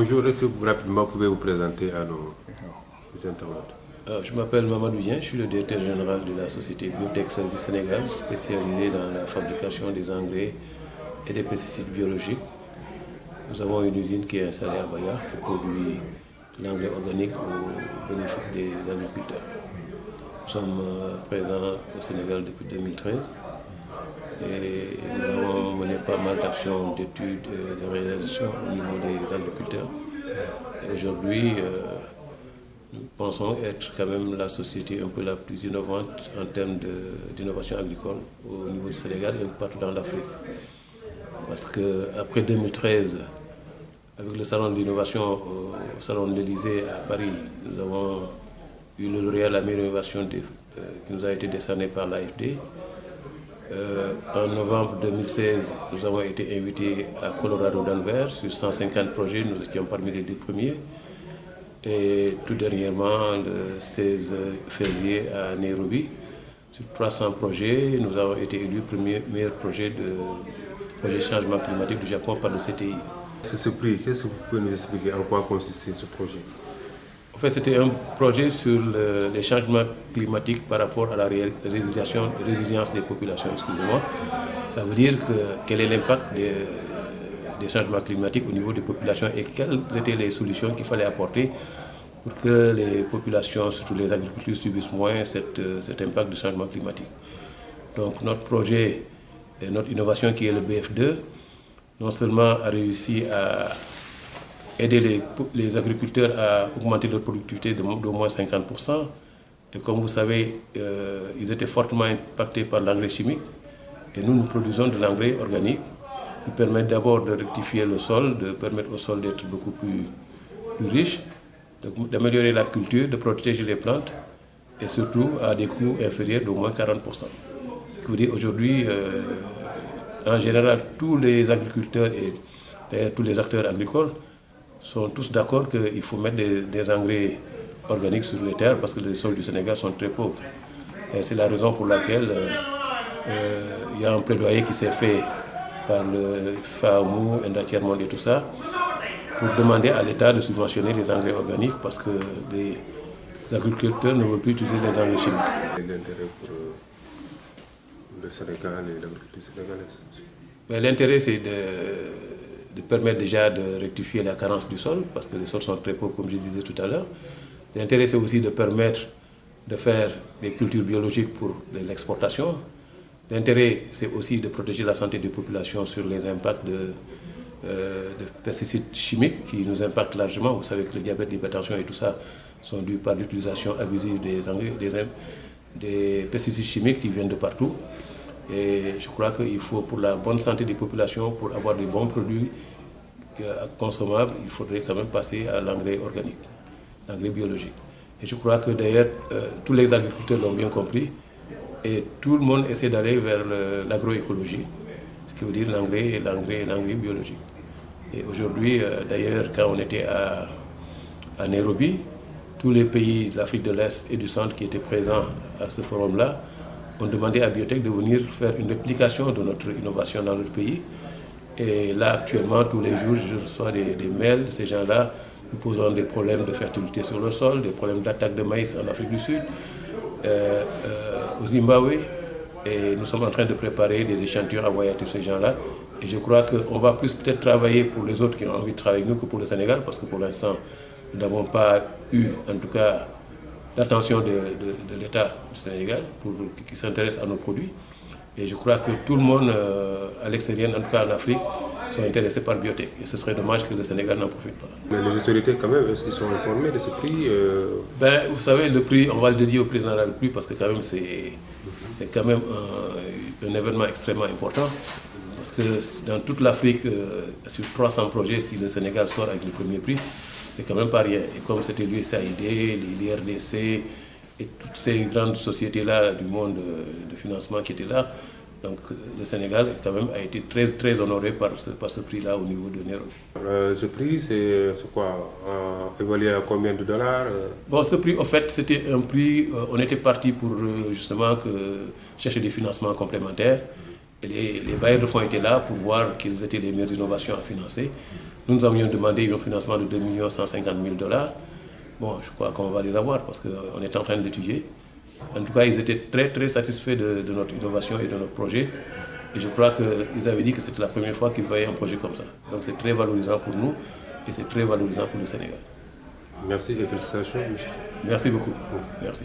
bonjour, est-ce que vous rapidement pouvez vous présenter à nos internautes? Je m'appelle Mamadou Dien, je suis le directeur général de la société Biotech Service Sénégal, spécialisée dans la fabrication des engrais et des pesticides biologiques. Nous avons une usine qui est installée à Baya qui produit de l'engrais organique au bénéfice des agriculteurs. Nous sommes présents au Sénégal depuis 2013 et nous avons mené pas mal d'actions, d'études, de réalisations au niveau des agriculteurs. Et aujourd'hui, nous pensons être quand même la société un peu la plus innovante en termes d'innovation agricole au niveau du Sénégal et partout dans l'Afrique. Parce qu'après 2013, avec le salon de l'innovation au salon de l'Élysée à Paris, nous avons eu le lauréat de la meilleure innovation qui nous a été décerné par l'AFD. En novembre 2016, nous avons été invités à Colorado Denver sur 150 projets, nous étions parmi les 2 premiers. Et tout dernièrement, le 16 février à Nairobi, sur 300 projets, nous avons été élus premier meilleur projet changement climatique du Japon par le CTI. C'est ce prix, qu'est-ce que vous pouvez nous expliquer en quoi consistait ce projet? En fait, c'était un projet sur les changements climatiques par rapport à la résilience des populations. Excusez-moi. Ça veut dire quel est l'impact des changements climatiques au niveau des populations et quelles étaient les solutions qu'il fallait apporter pour que les populations, surtout les agriculteurs, subissent moins cet impact du changement climatique. Donc notre projet, notre innovation qui est le BF2, non seulement a réussi à aider les agriculteurs à augmenter leur productivité d'au moins 50%. Et comme vous savez, ils étaient fortement impactés par l'engrais chimique. Et nous produisons de l'engrais organique qui permet d'abord de rectifier le sol, de permettre au sol d'être beaucoup plus riche, d'améliorer la culture, de protéger les plantes et surtout à des coûts inférieurs d'au moins 40%. Ce qui veut dire aujourd'hui, en général, tous les agriculteurs et d'ailleurs tous les acteurs agricoles sont tous d'accord qu'il faut mettre des engrais organiques sur les terres parce que les sols du Sénégal sont très pauvres. Et c'est la raison pour laquelle il y a un plaidoyer qui s'est fait par le FAO, Enda Monde et tout ça, pour demander à l'État de subventionner les engrais organiques parce que les agriculteurs ne veulent plus utiliser des engrais chimiques. L'intérêt pour le Sénégal et l'agriculture sénégalaise? L'intérêt, c'est de permettre déjà de rectifier la carence du sol, parce que les sols sont très pauvres, comme je disais tout à l'heure. L'intérêt, c'est aussi de permettre de faire des cultures biologiques pour l'exportation. L'intérêt, c'est aussi de protéger la santé des populations sur les impacts de pesticides chimiques qui nous impactent largement. Vous savez que le diabète, l'hypertension et tout ça sont dus par l'utilisation abusive des pesticides chimiques qui viennent de partout. Et je crois qu'il faut, pour la bonne santé des populations, pour avoir des bons produits consommables, il faudrait quand même passer à l'engrais organique, l'engrais biologique. Et je crois que d'ailleurs, tous les agriculteurs l'ont bien compris et tout le monde essaie d'aller vers l'agroécologie, ce qui veut dire l'engrais et l'engrais biologique. Et aujourd'hui, d'ailleurs, quand on était à Nairobi, tous les pays de l'Afrique de l'Est et du Centre qui étaient présents à ce forum-là ont demandé à Biotech de venir faire une réplication de notre innovation dans notre pays. Et là, actuellement, tous les jours, je reçois des mails de ces gens-là nous posant des problèmes de fertilité sur le sol, des problèmes d'attaque de maïs en Afrique du Sud, au Zimbabwe. Et nous sommes en train de préparer des échantillons envoyés à tous ces gens-là. Et je crois qu'on va plus peut-être travailler pour les autres qui ont envie de travailler avec nous que pour le Sénégal, parce que pour l'instant, nous n'avons pas eu, en tout cas, l'attention de l'État du Sénégal qui s'intéresse à nos produits. Et je crois que tout le monde à l'extérieur, en tout cas en Afrique, sont intéressés par Biotech. Et ce serait dommage que le Sénégal n'en profite pas. Mais les autorités, quand même, est-ce qu'ils sont informés de ce prix? Vous savez, le prix, on va le dédier au président de la République parce que quand même c'est quand même un événement extrêmement important. Parce que dans toute l'Afrique, sur 300 projets, si le Sénégal sort avec le premier prix, c'est quand même pas rien. Et comme c'était l'USAID, l'IRDC et toutes ces grandes sociétés-là du monde de financement qui étaient là, donc le Sénégal quand même a été très, très honoré par ce prix-là au niveau de Nairobi. Ce prix, c'est quoi? Évalué à combien de dollars? Bon, ce prix, en fait, c'était un prix, on était parti pour justement chercher des financements complémentaires. les bailleurs de fonds étaient là pour voir quelles étaient les meilleures innovations à financer. Nous avions demandé un financement de 2 150 000 $. Bon, je crois qu'on va les avoir parce qu'on est en train de l'étudier. En tout cas, ils étaient très très satisfaits de notre innovation et de notre projet. Et je crois qu'ils avaient dit que c'était la première fois qu'ils voyaient un projet comme ça. Donc c'est très valorisant pour nous et c'est très valorisant pour le Sénégal. Merci et félicitations. Merci beaucoup. Merci.